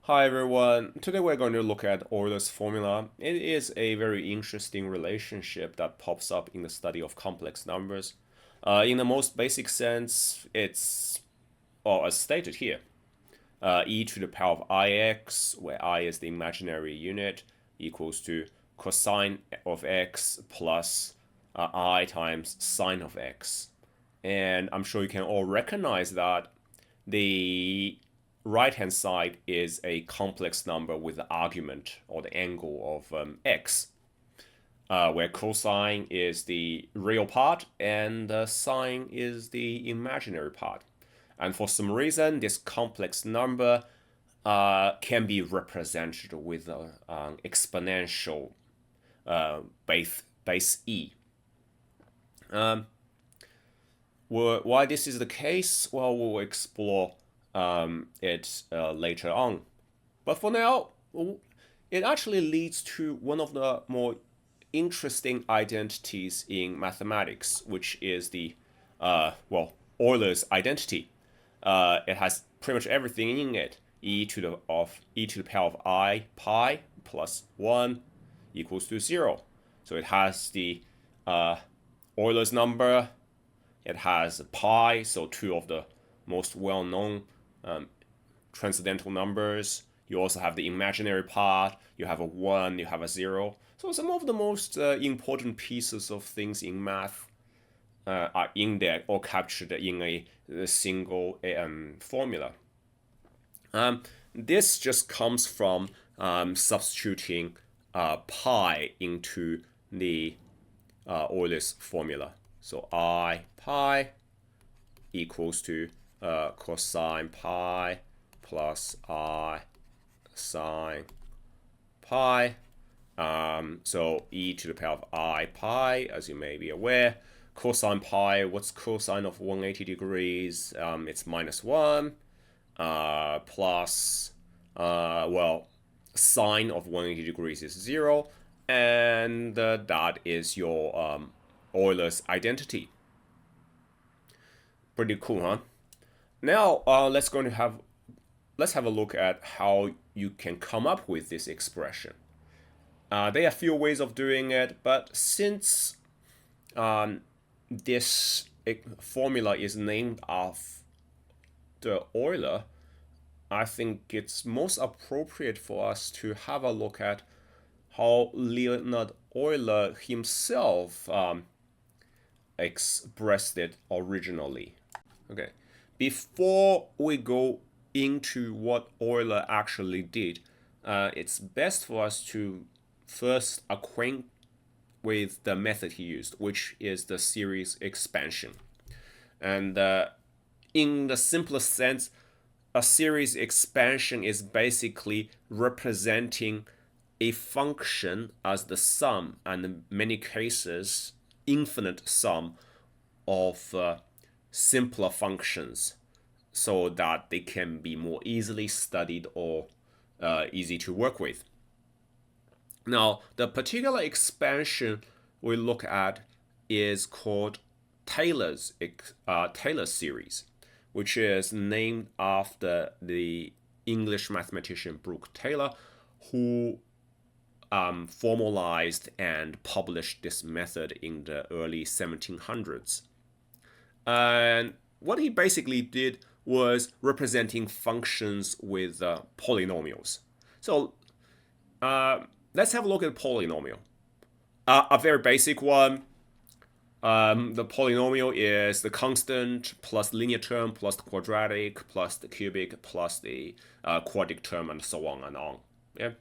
Hi everyone. Today we're going to look at Euler's formula. It is a very interesting relationship that pops up in the study of complex numbers. In the most basic sense, it's, well, as stated here, e to the power of ix, where I is the imaginary unit, equals to cosine of x plus I times sine of x. And I'm sure you can all recognize that the right hand side is a complex number with the argument or the angle of x, where cosine is the real part and sine is the imaginary part. And for some reason, this complex number can be represented with an exponential base e. Why this is the case, well, we'll explore it later on. But for now, it actually leads to one of the more interesting identities in mathematics, which is the, Euler's identity. It has pretty much everything in it. E to the power of I pi plus 1 equals to 0. So it has the Euler's number. It has pi, so two of the most well-known transcendental numbers. You also have the imaginary part. You have a 1, you have a 0. So some of the most important pieces of things in math are in there or captured in a single formula. This just comes from substituting pi into the Euler's formula. So I pi equals to cosine pi plus I sine pi. So e to the power of I pi, as you may be aware. Cosine pi, what's cosine of 180 degrees? It's minus 1 plus, sine of 180 degrees is 0. And that is your Euler's identity. Pretty cool, huh? Now let's have a look at how you can come up with this expression. There are a few ways of doing it, but since this formula is named after Euler, I think it's most appropriate for us to have a look at how Leonhard Euler himself expressed it originally. Okay, before we go into what Euler actually did, it's best for us to first acquaint with the method he used, which is the series expansion. And in the simplest sense, a series expansion is basically representing a function as the sum, and in many cases, infinite sum of simpler functions, so that they can be more easily studied or easy to work with. Now, the particular expansion we look at is called Taylor's series, which is named after the English mathematician Brooke Taylor, who formalized and published this method in the early 1700s. And what he basically did was representing functions with polynomials. So let's have a look at polynomial. A very basic one. The polynomial is the constant plus linear term plus the quadratic plus the cubic plus the quadratic term and so on and on. Yeah.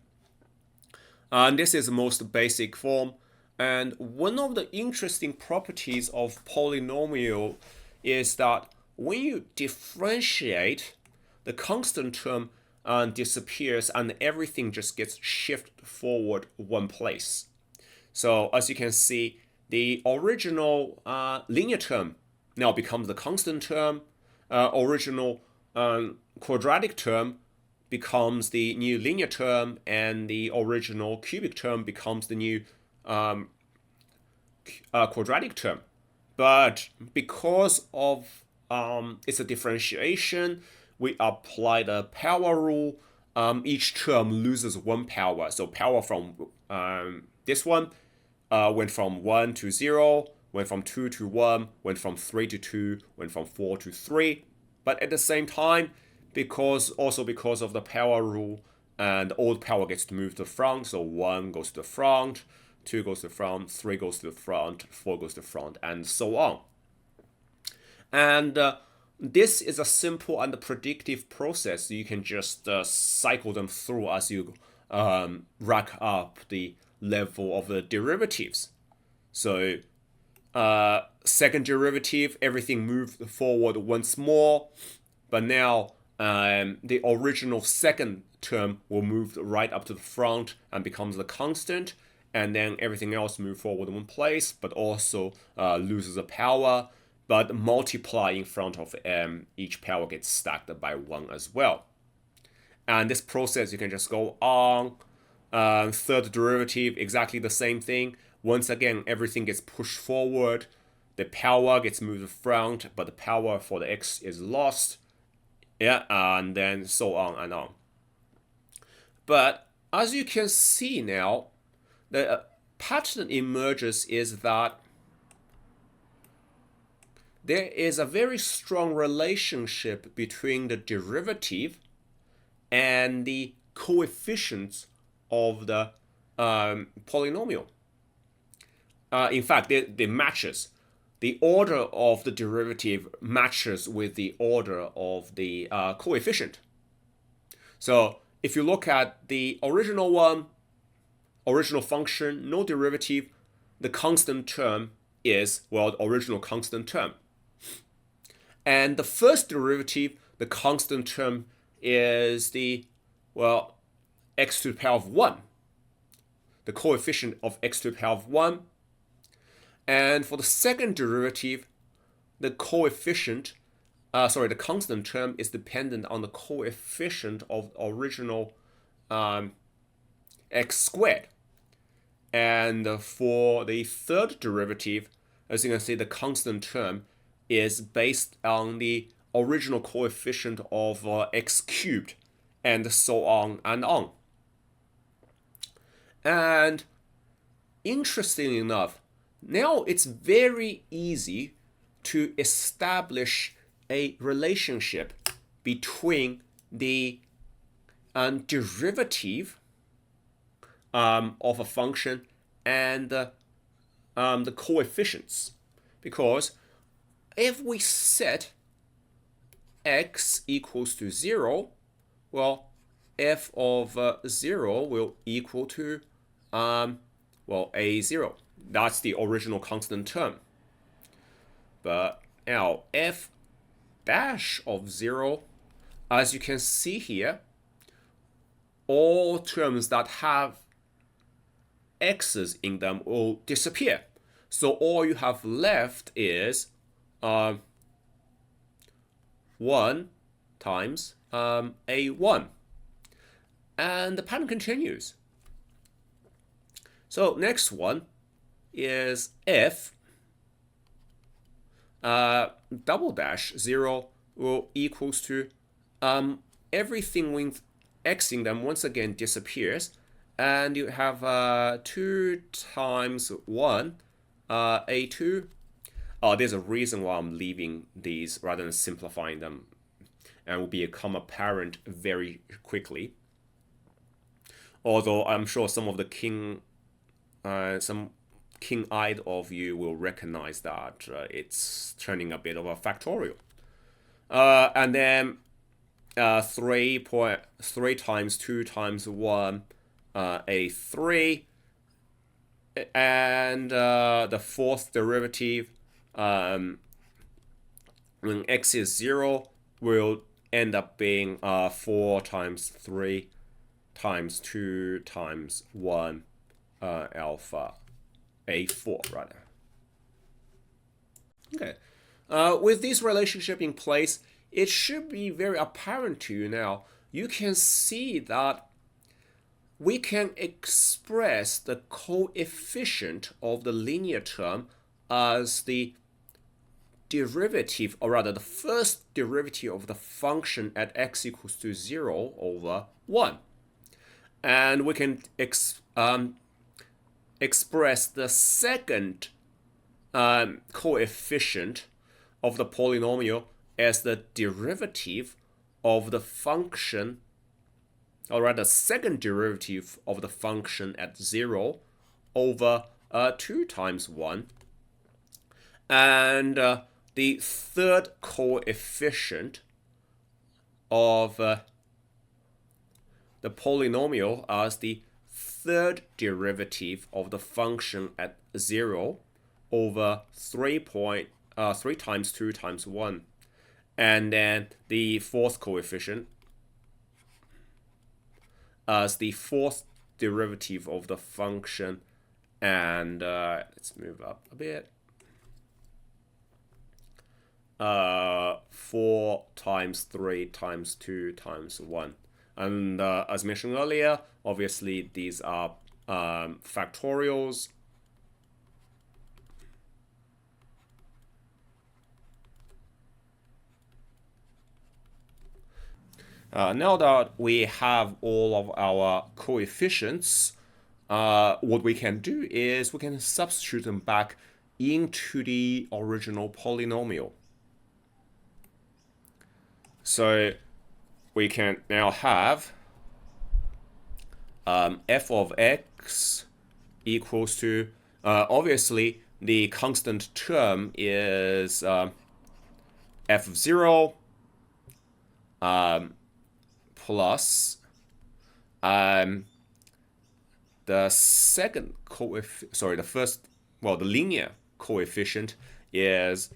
And this is the most basic form. And one of the interesting properties of polynomial is that when you differentiate, the constant term disappears and everything just gets shifted forward one place. So as you can see, the original linear term now becomes the constant term. Original quadratic term becomes the new linear term, and the original cubic term becomes the new quadratic term. But because of it's a differentiation, we apply the power rule, each term loses one power. So power from this one went from 1 to 0, went from 2 to 1, went from 3 to 2, went from 4 to 3. But at the same time, because of the power rule, and all the power gets to move to the front, so 1 goes to the front, 2 goes to the front, 3 goes to the front, 4 goes to the front, and so on. And this is a simple and predictive process. You can just cycle them through as you rack up the level of the derivatives. So second derivative, everything moved forward once more, but now the original second term will move right up to the front and becomes the constant, and then everything else moves forward in one place, but also loses a power, but multiply in front of each power gets stacked by 1 as well. And this process, you can just go on. Third derivative, exactly the same thing. Once again, everything gets pushed forward. The power gets moved to the front, but the power for the x is lost. Yeah, and then so on and on. But as you can see now, the pattern emerges is that there is a very strong relationship between the derivative and the coefficients of the polynomial. In fact, they matches. The order of the derivative matches with the order of the coefficient. So if you look at the original one, original function, no derivative, the constant term is, well, the original constant term. And the first derivative, the constant term is the, well, x to the power of 1. The coefficient of x to the power of 1. And for the second derivative, the coefficient, the constant term is dependent on the coefficient of original x squared. And for the third derivative, as you can see, the constant term is based on the original coefficient of x cubed, and so on and on. And interestingly enough, now it's very easy to establish a relationship between the derivative of a function and the coefficients. Because if we set x equals to 0, well, f of 0 will equal to, a0. That's the original constant term. But now f dash of 0, as you can see here, all terms that have x's in them will disappear. So all you have left is 1 times a1. And the pattern continues. So next one is f double dash 0 will equals to everything with x in them once again disappears, and you have 2 times 1 a2. There's a reason why I'm leaving these rather than simplifying them, and will become apparent very quickly. Although I'm sure some of the keen-eyed of you will recognize that it's turning a bit of a factorial. And then 3 times 2 times 1 a3, and the fourth derivative when x is 0 will end up being 4 times 3 times 2 times 1 alpha a4 rather. Okay, with this relationship in place, it should be very apparent to you now. You can see that we can express the coefficient of the linear term as the derivative, or rather the first derivative of the function at x equals to 0 over 1. And we can express the second coefficient of the polynomial as the derivative of the function, or rather second derivative of the function at 0 over 2 times 1. And the third coefficient of the polynomial as the third derivative of the function at 0 over 3 times 2 times 1. And then the fourth coefficient as the fourth derivative of the function. And let's move up a bit. 4 times 3 times 2 times 1. And as mentioned earlier, obviously these are factorials. Now that we have all of our coefficients, what we can do is we can substitute them back into the original polynomial. So we can now have f of x equals to, obviously the constant term is f of 0 plus the second coefficient, sorry, the first, well, the linear coefficient is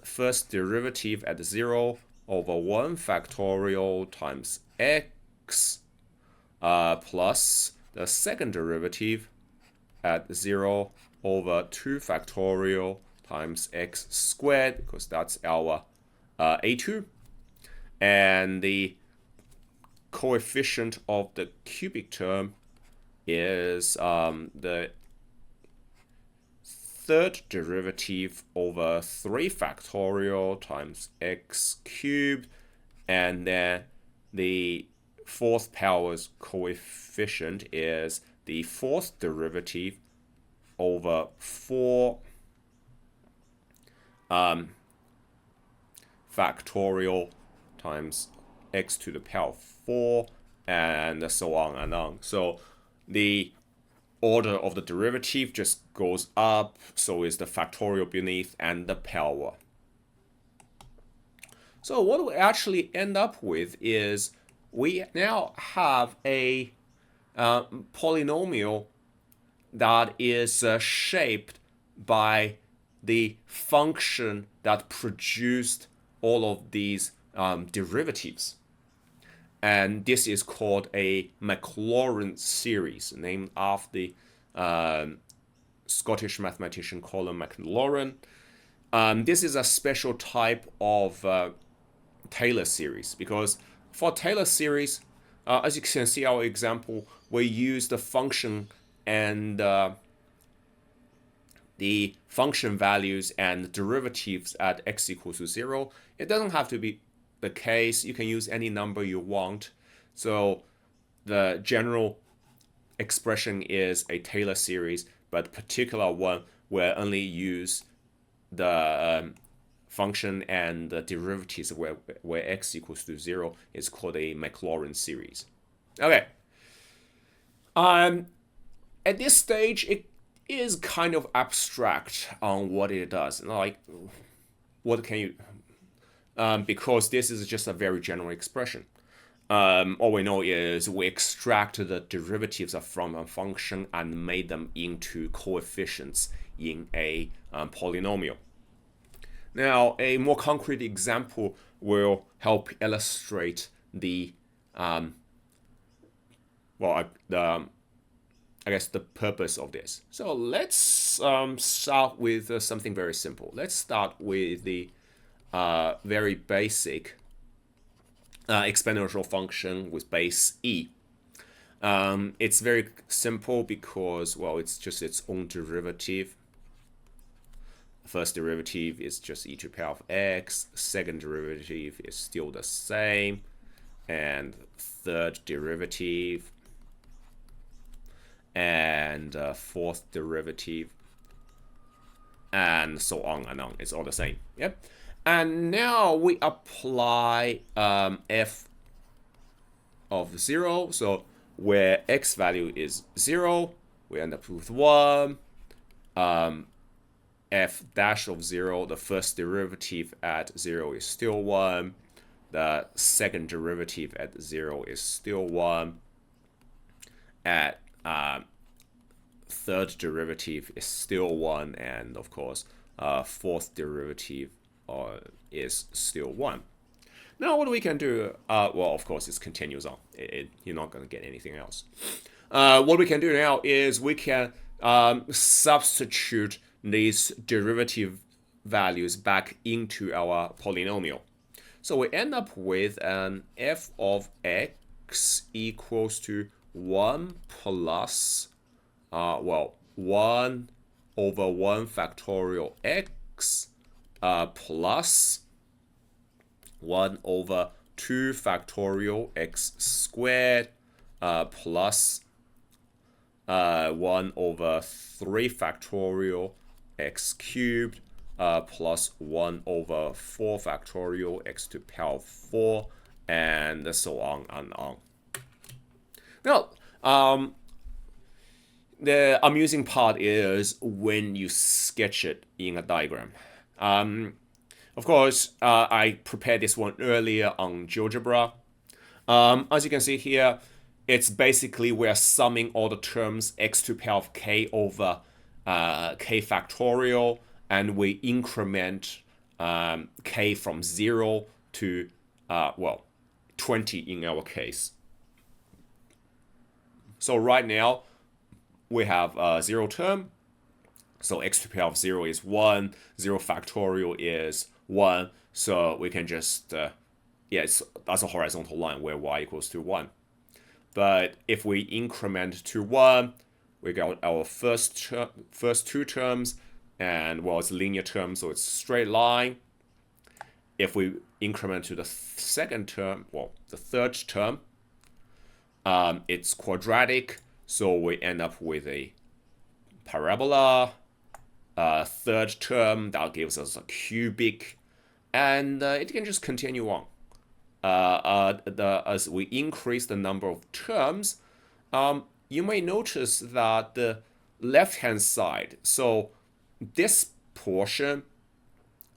first derivative at 0 over 1 factorial times x plus the second derivative at 0 over 2 factorial times x squared, because that's our a2. And the coefficient of the cubic term is the third derivative over 3 factorial times x cubed, and then the fourth powers coefficient is the fourth derivative over 4 factorial times x to the power 4, and so on and on. So the order of the derivative just goes up, so is the factorial beneath and the power. So what we actually end up with is we now have a polynomial that is shaped by the function that produced all of these derivatives. And this is called a Maclaurin series, named after the Scottish mathematician Colin Maclaurin. This is a special type of Taylor series, because for Taylor series, as you can see our example, we use the function and the function values and derivatives at x equals to 0. It doesn't have to be the case. You can use any number you want. So the general expression is a Taylor series, but particular one will only use the function and the derivatives where x equals to 0 is called a Maclaurin series. Okay. At this stage, it is kind of abstract on what it does. Like, what can you... because this is just a very general expression. All we know is we extract the derivatives from a function and made them into coefficients in a polynomial. Now, a more concrete example will help illustrate the, I guess the purpose of this. So let's start with something very simple. Let's start with the very basic exponential function with base e. It's very simple because, well, it's just its own derivative first derivative is just e to the power of x, second derivative is still the same, and third derivative, and fourth derivative, and so on and on. It's all the same. Yep. And now we apply f of 0. So where x value is 0, we end up with 1. F dash of 0, the first derivative at 0 is still 1. The second derivative at 0 is still 1. At third derivative is still 1. And of course, fourth derivative is still 1. Now, what we can do, well, of course, it continues on. You're not going to get anything else. What we can do now is we can substitute these derivative values back into our polynomial. So we end up with an f of x equals to 1 plus, 1 over 1 factorial x plus 1 over 2 factorial x squared plus 1 over 3 factorial x cubed plus 1 over 4 factorial x to the power of 4, and so on and on. Now, the amusing part is when you sketch it in a diagram. Of course, I prepared this one earlier on GeoGebra. As you can see here, it's basically we're summing all the terms x to the power of k over k factorial, and we increment k from 0 to, 20 in our case. So right now, we have a 0 term. So x to the power of 0 is 1, 0 factorial is 1. So we can just, that's a horizontal line where y equals to 1. But if we increment to 1, we got our first two terms, and it's a linear term, so it's a straight line. If we increment to the second term, the third term, it's quadratic, so we end up with a parabola. Third term, that gives us a cubic, and it can just continue on. As we increase the number of terms, you may notice that the left-hand side, so this portion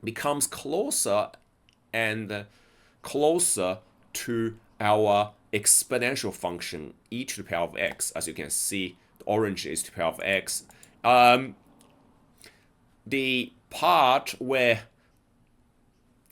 becomes closer and closer to our exponential function e to the power of x. As you can see, the orange is to the power of x. The part where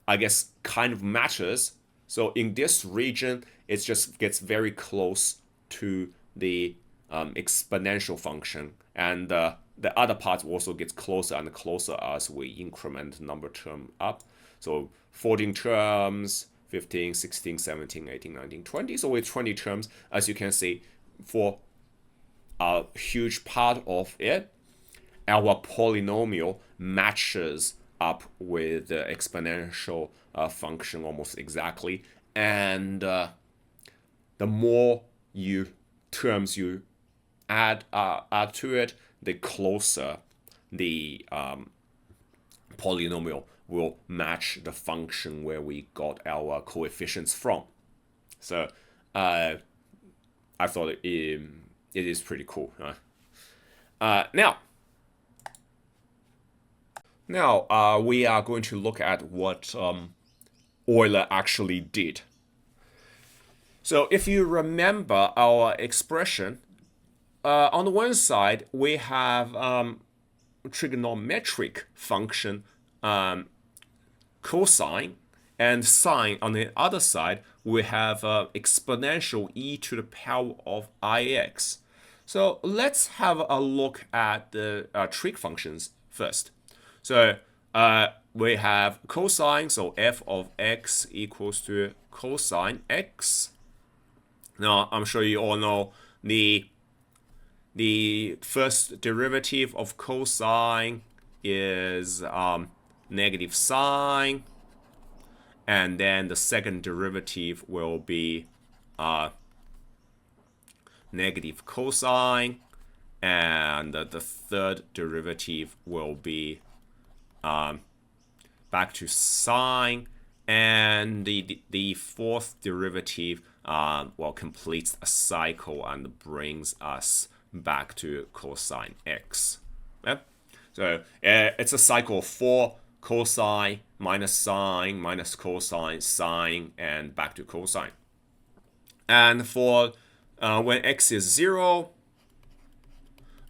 I guess kind of matters, so in this region, it just gets very close to the exponential function, and the other part also gets closer and closer as we increment the number term up. So 14 terms, 15, 16, 17, 18, 19, 20. So with 20 terms, as you can see, for a huge part of it, our polynomial matches up with the exponential function almost exactly. And the more terms you add to it, the closer the polynomial will match the function where we got our coefficients from. So I thought it is pretty cool. Now we are going to look at what Euler actually did. So if you remember our expression, on the one side, we have trigonometric function cosine, and sine on the other side, we have exponential e to the power of ix. So let's have a look at the trig functions first. So we have cosine, so f of x equals to cosine x. Now, I'm sure you all know the first derivative of cosine is negative sine, and then the second derivative will be negative cosine, and the third derivative will be back to sine, and the fourth derivative completes a cycle and brings us back to cosine x. Okay? So it's a cycle of 4 cosine minus sine minus cosine sine and back to cosine. And for when x is 0,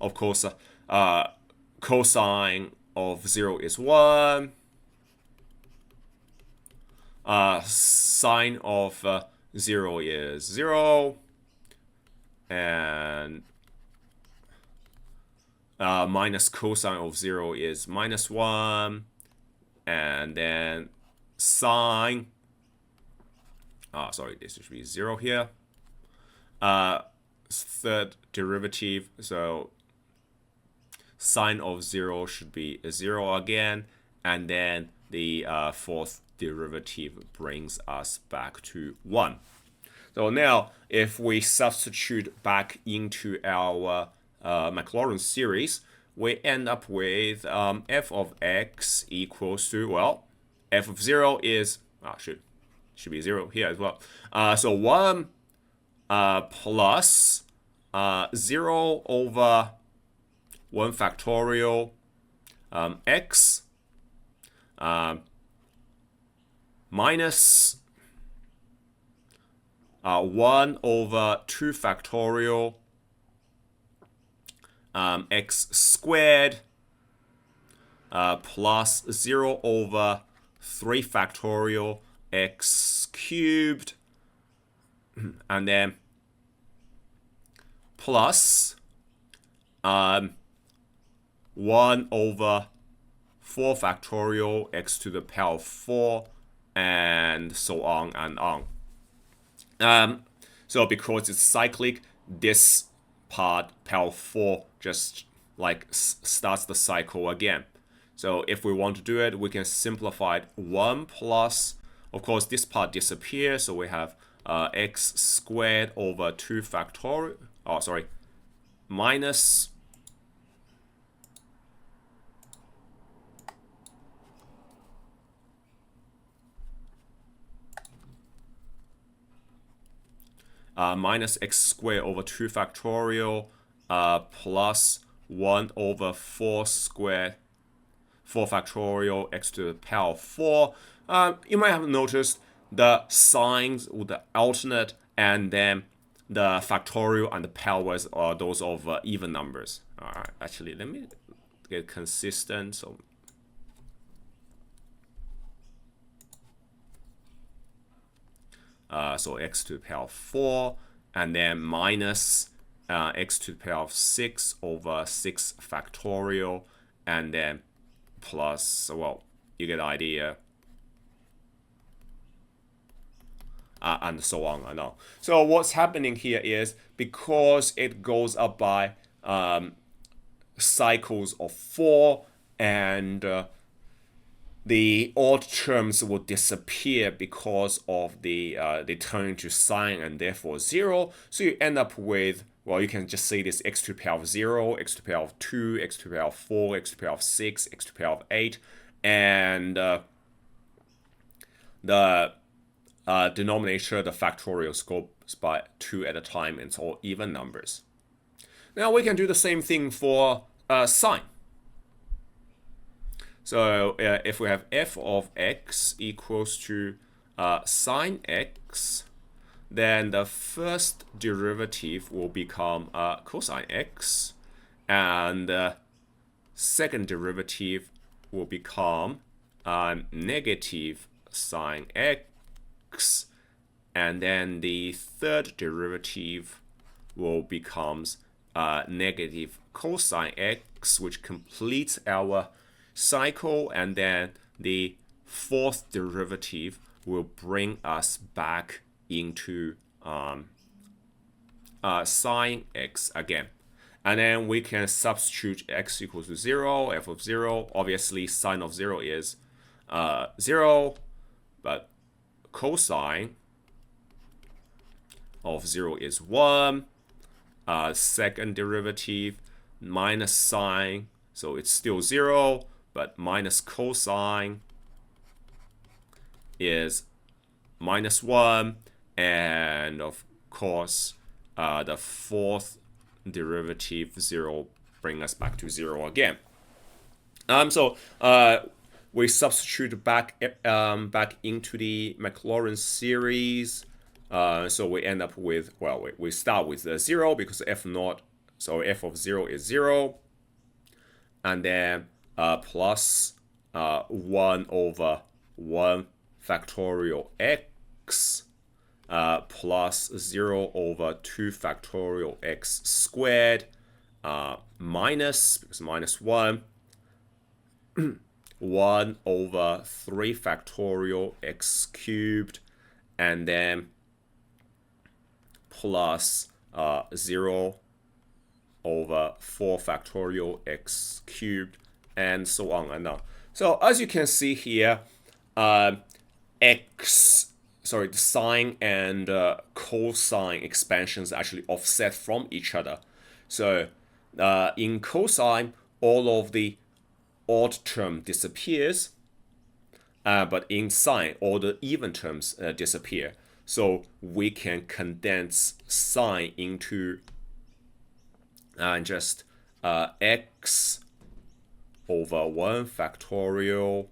of course, cosine of 0 is 1. Sine of 0 is 0. And minus cosine of 0 is minus 1. And then sine, sorry, this should be 0 here. Third derivative, so sine of 0 should be 0 again, and then the fourth derivative brings us back to 1. So now, if we substitute back into our Maclaurin series, we end up with f of x equals to, well, f of 0 is, should be 0 here as well. So 1 plus 0 over 1 factorial x minus 1 over 2 factorial x squared plus 0 over 3 factorial x cubed, and then plus 1 over 4 factorial x to the power of 4, and so on and on. So because it's cyclic, this part, power of 4, just like starts the cycle again. So if we want to do it, we can simplify it. 1 plus, of course, this part disappears, so we have x squared over 2 factorial, minus minus x squared over 2 factorial plus 1 over 4 squared, 4 factorial x to the power of 4. You might have noticed the signs would alternate, and then the factorial and the powers are those of even numbers. Actually, let me get consistent. So x to the power of 4, and then minus x to the power of 6 over 6 factorial, and then plus, well, you get the idea, and so on and on. So what's happening here is, because it goes up by cycles of 4, and the odd terms will disappear because of they turn into sine and therefore 0. So you end up with, well, you can just say this x to the power of 0, x to the power of 2, x to the power of 4, x to the power of 6, x to the power of 8, and the denominator, the factorial, goes by 2 at a time, and it's all even numbers. Now we can do the same thing for sine. So if we have f of x equals to sine x, then the first derivative will become cosine x, and the second derivative will become negative sine x, and then the third derivative will become negative cosine x, which completes our cycle, and then the fourth derivative will bring us back into sine x again. And then we can substitute x equals to 0, f of 0. Obviously, sine of 0 is 0, but cosine of 0 is 1. Second derivative minus sine, so it's still 0, but minus cosine is minus 1. And of course, the fourth derivative 0 bring us back to 0 again. So we substitute back into the Maclaurin series. So we end up with, well, we start with 0 because f naught, so f of 0 is 0, and then plus 1 over 1 factorial x plus 0 over 2 factorial x squared minus, because minus 1, 1 over 3 factorial x cubed, and then plus 0 over 4 factorial x cubed, and so on and on. So as you can see here, the sine and cosine expansions actually offset from each other. So in cosine, all of the odd term disappears, but in sine, all the even terms disappear. So we can condense sine into just x over 1 factorial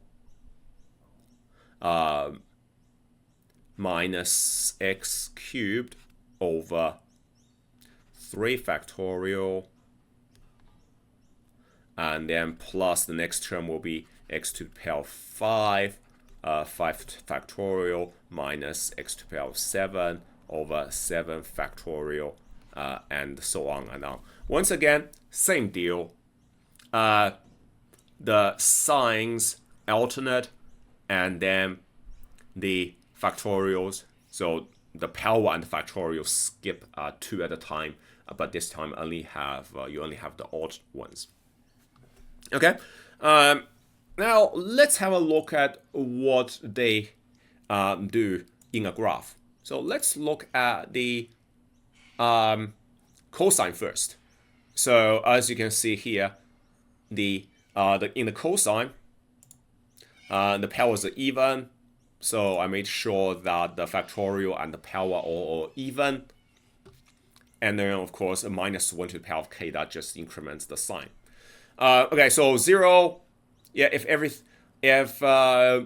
minus x cubed over 3 factorial, and then plus the next term will be x to the power 5, 5 factorial minus x to the power 7 over 7 factorial, and so on and on. Once again, same deal. The signs alternate, and then the factorials. So the power and the factorial skip 2 at a time, but this time you only have the odd ones. Okay. Now let's have a look at what they do in a graph. So let's look at the cosine first. So as you can see here, in the cosine, the powers are even. So I made sure that the factorial and the power are all even. And then of course a minus 1 to the power of k, that just increments the sign. Okay, so 0. Yeah, if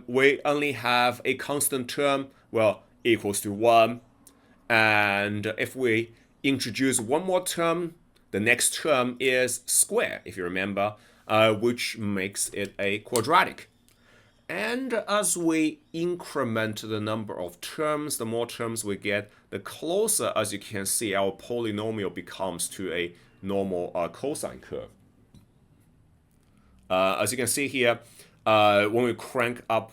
we only have a constant term, well, equals to 1. And if we introduce one more term, the next term is square, if you remember, which makes it a quadratic. And as we increment the number of terms, the more terms we get, the closer, as you can see, our polynomial becomes to a normal cosine curve. As you can see here, when we crank up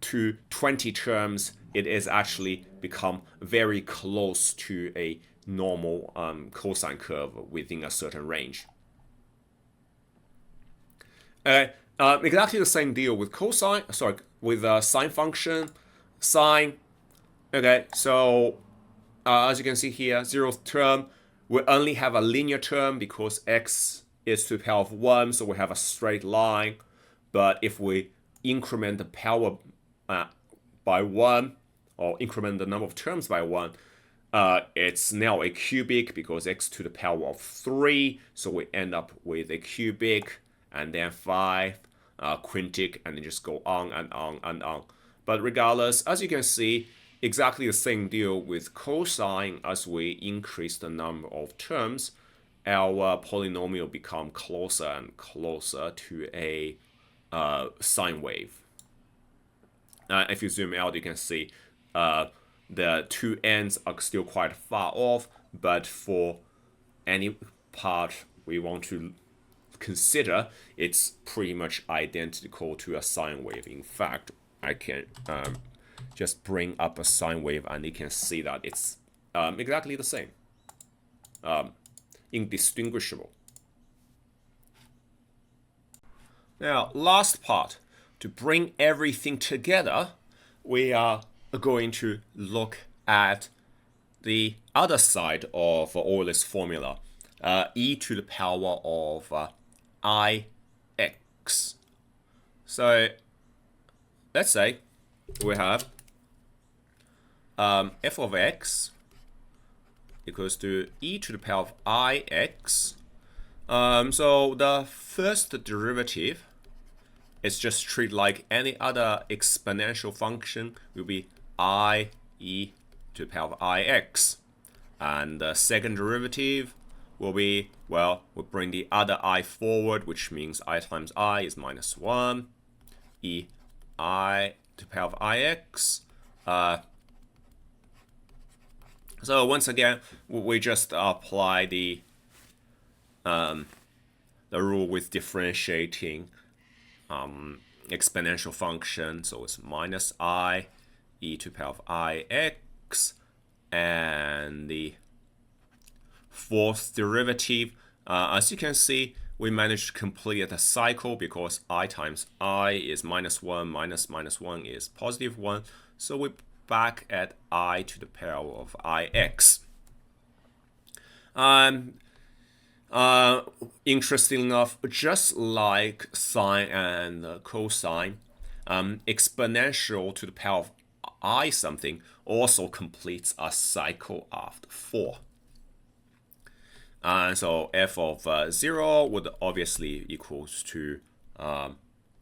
to 20 terms, it is actually become very close to a normal cosine curve within a certain range. Exactly the same deal with cosine. With sine function, sine. Okay, so as you can see here, 0th term, we only have a linear term because x is to the power of 1, so we have a straight line. But if we increment the power by 1, or increment the number of terms by 1, it's now a cubic because x to the power of 3, so we end up with a cubic, and then 5, quintic, and then just go on and on and on. But regardless, as you can see, exactly the same deal with cosine. As we increase the number of terms, our polynomial become closer and closer to a sine wave. If you zoom out, you can see the two ends are still quite far off, but for any part we want to consider, it's pretty much identical to a sine wave. In fact, I can just bring up a sine wave and you can see that it's exactly the same. indistinguishable. Now, last part, to bring everything together, we are going to look at the other side of Euler's formula, e to the power of ix. So let's say we have f of x equals to e to the power of ix. So the first derivative is just treated like any other exponential function, will be I e to the power of ix. And the second derivative will be, well, we'll bring the other I forward, which means I times I is minus 1, e I to the power of ix. So once again, we just apply the rule with differentiating exponential function. So it's minus I e to the power of ix, and the fourth derivative, as you can see, we managed to complete the cycle because I times I is minus 1 minus minus 1 is positive 1. So we're back at I to the power of ix. Interesting enough, just like sine and cosine, exponential to the power of I something also completes a cycle after 4. And so f of 0 would obviously equals to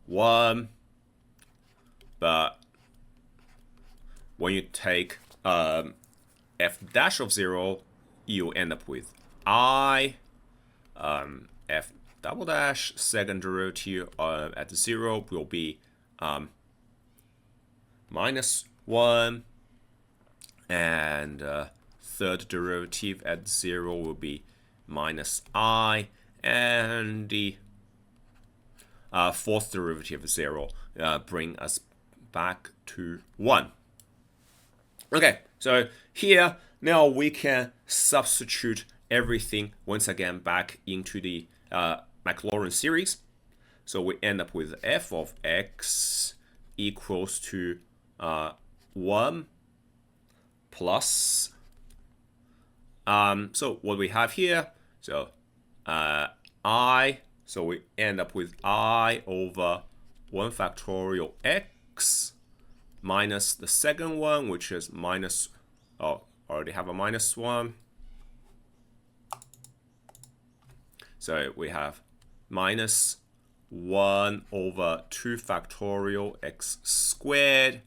1, but when you take f dash of 0, you end up with I, f double dash, second derivative at 0 will be minus 1, and third derivative at 0 will be minus I, and the fourth derivative of 0 bring us back to 1. Okay, so here now we can substitute everything once again back into the Maclaurin series. So we end up with f of x equals to 1 plus, so what we have here, so I, so we end up with I over 1 factorial x minus the second one, which is minus, oh, already have a minus 1. So we have minus 1 over 2 factorial x squared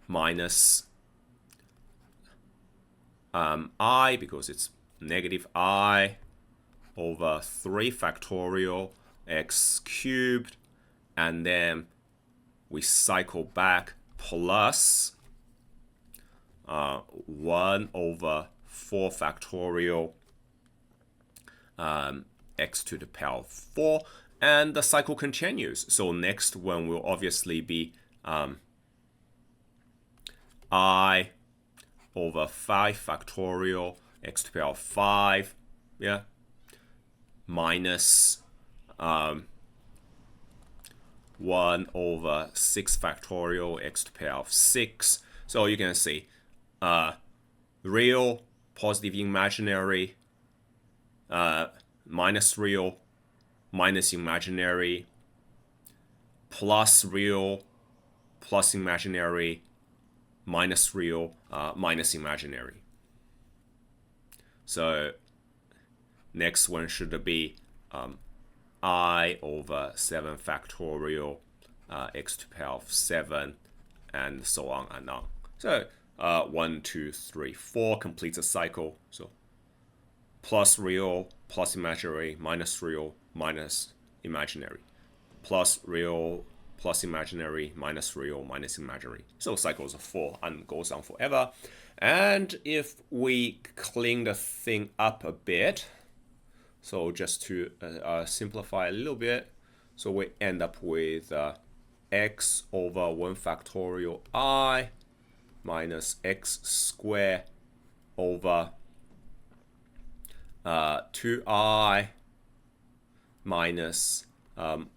minus I, because it's negative I, over 3 factorial x cubed, and then we cycle back plus 1 over 4 factorial x to the power of 4, and the cycle continues. So next one will obviously be I over 5 factorial x to the power of 5, yeah, minus 1 over 6 factorial x to the power of 6. So you can see real, positive, imaginary, minus real, minus imaginary, plus real, plus imaginary, minus real, minus imaginary. So next one should be I over 7 factorial x to the power of 7, and so on and on. So 1, 2, 3, 4 completes a cycle. So plus real, plus imaginary, minus real, minus imaginary, plus real, plus imaginary, minus real, minus imaginary. So cycles of 4 and goes on forever. And if we clean the thing up a bit, so just to simplify a little bit, so we end up with x over 1 factorial I minus x squared over 2i minus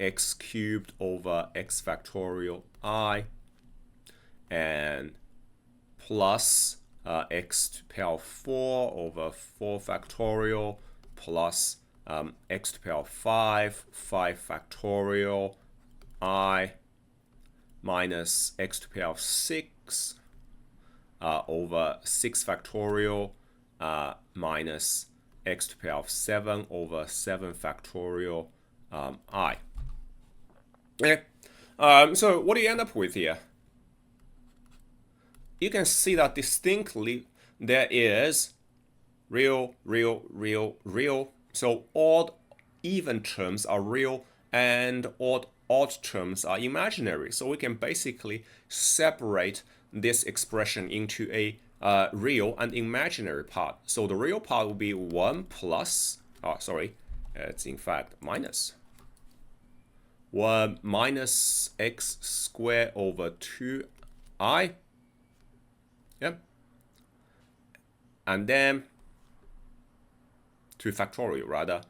x cubed over x factorial I, and plus x to the power 4 over 4 factorial plus x to the power 5 factorial I minus x to the power 6 over 6 factorial minus x to the power 7 over 7 factorial I. Okay. So what do you end up with here? You can see that distinctly there is real, real, real, real. So odd, even terms are real, and odd terms are imaginary. So we can basically separate this expression into a real and imaginary part. So the real part will be 1 plus, it's in fact minus 1 minus x squared over 2i. Yep. And then 2 factorial rather,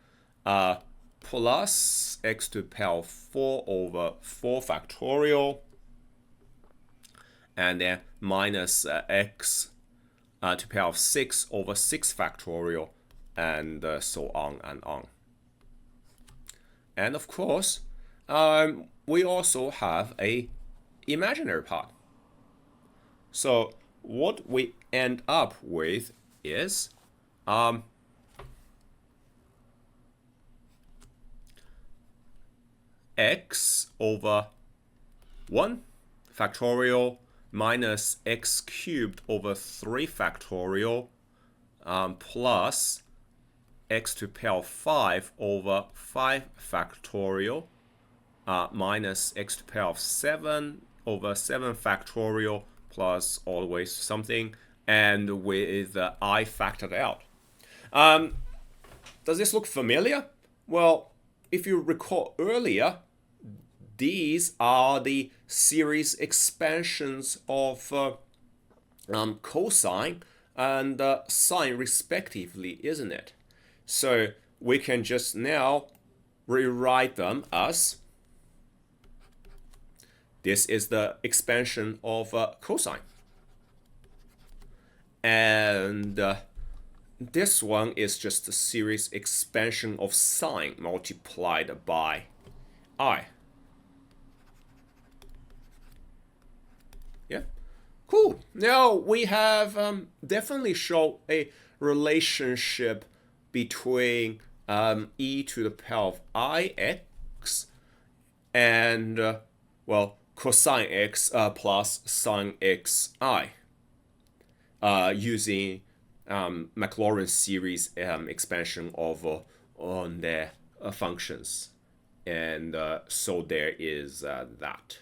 plus x to the power 4 over 4 factorial, and then minus x to the power 6 over 6 factorial, and so on and on. And of course, we also have a imaginary part. So what we end up with is x over 1 factorial minus x cubed over 3 factorial plus x to the power 5 over 5 factorial minus x to the power 7 over 7 factorial plus always something, and with I factored out. Does this look familiar? Well, if you recall earlier, these are the series expansions of cosine and sine respectively, isn't it? So we can just now rewrite them as this is the expansion of cosine. And this one is just the series expansion of sine multiplied by I. Yeah, cool. Now we have definitely shown a relationship between e to the power of ix and, well, cosine x plus sine xi using Maclaurin series expansion of on their functions. And so there is that.